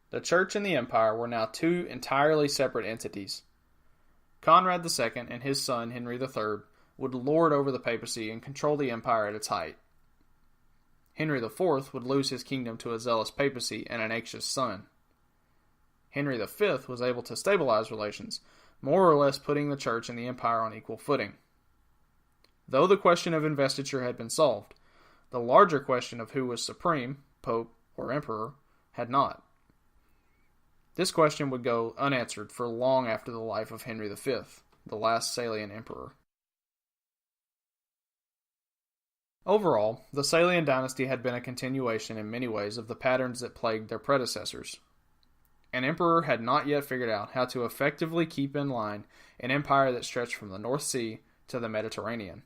The Church and the Empire were now two entirely separate entities. Conrad II and his son Henry III would lord over the papacy and control the empire at its height. Henry IV would lose his kingdom to a zealous papacy and an anxious son. Henry V was able to stabilize relations, more or less putting the Church and the Empire on equal footing. Though the question of investiture had been solved, the larger question of who was supreme, Pope or Emperor, had not. This question would go unanswered for long after the life of Henry V, the last Salian emperor. Overall, the Salian dynasty had been a continuation in many ways of the patterns that plagued their predecessors. An emperor had not yet figured out how to effectively keep in line an empire that stretched from the North Sea to the Mediterranean.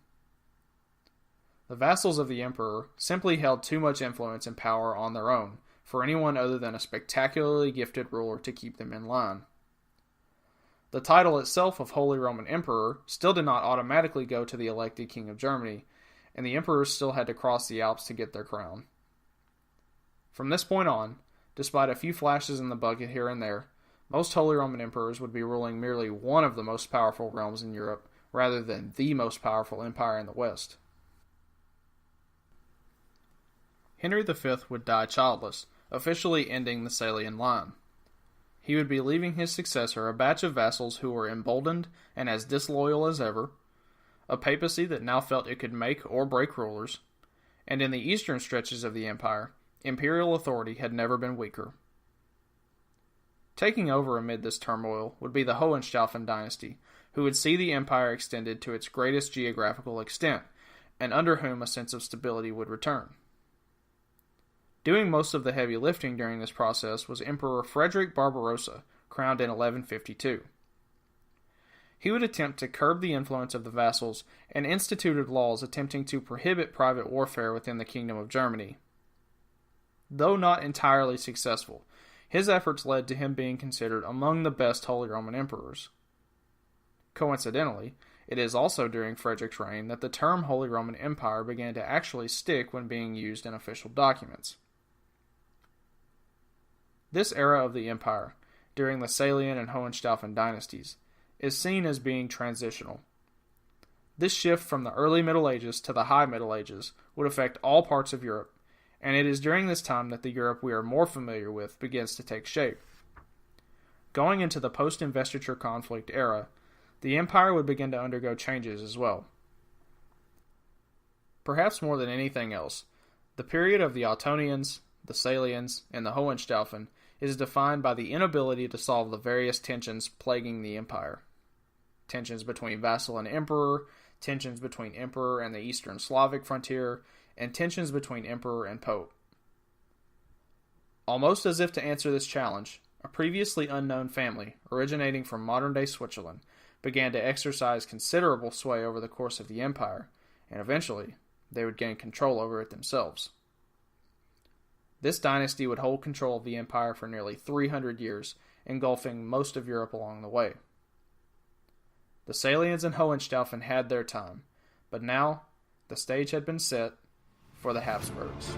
The vassals of the emperor simply held too much influence and power on their own for anyone other than a spectacularly gifted ruler to keep them in line. The title itself of Holy Roman Emperor still did not automatically go to the elected King of Germany, and the emperors still had to cross the Alps to get their crown. From this point on, despite a few flashes in the bucket here and there, most Holy Roman Emperors would be ruling merely one of the most powerful realms in Europe, rather than the most powerful empire in the West. Henry V would die childless, officially ending the Salian line. He would be leaving his successor a batch of vassals who were emboldened and as disloyal as ever, a papacy that now felt it could make or break rulers, and in the eastern stretches of the empire, imperial authority had never been weaker. Taking over amid this turmoil would be the Hohenstaufen dynasty, who would see the empire extended to its greatest geographical extent, and under whom a sense of stability would return. Doing most of the heavy lifting during this process was Emperor Frederick Barbarossa, crowned in 1152. He would attempt to curb the influence of the vassals and instituted laws attempting to prohibit private warfare within the Kingdom of Germany. Though not entirely successful, his efforts led to him being considered among the best Holy Roman Emperors. Coincidentally, it is also during Frederick's reign that the term Holy Roman Empire began to actually stick when being used in official documents. This era of the empire, during the Salian and Hohenstaufen dynasties, is seen as being transitional. This shift from the early Middle Ages to the High Middle Ages would affect all parts of Europe, and it is during this time that the Europe we are more familiar with begins to take shape. Going into the post-investiture conflict era, the empire would begin to undergo changes as well. Perhaps more than anything else, the period of the Ottonians, the Salians, and the Hohenstaufen is defined by the inability to solve the various tensions plaguing the empire. Tensions between vassal and emperor, tensions between emperor and the eastern Slavic frontier, and tensions between emperor and pope. Almost as if to answer this challenge, a previously unknown family, originating from modern-day Switzerland, began to exercise considerable sway over the course of the empire, and eventually, they would gain control over it themselves. This dynasty would hold control of the empire for nearly 300 years, engulfing most of Europe along the way. The Salians and Hohenstaufen had their time, but now the stage had been set for the Habsburgs.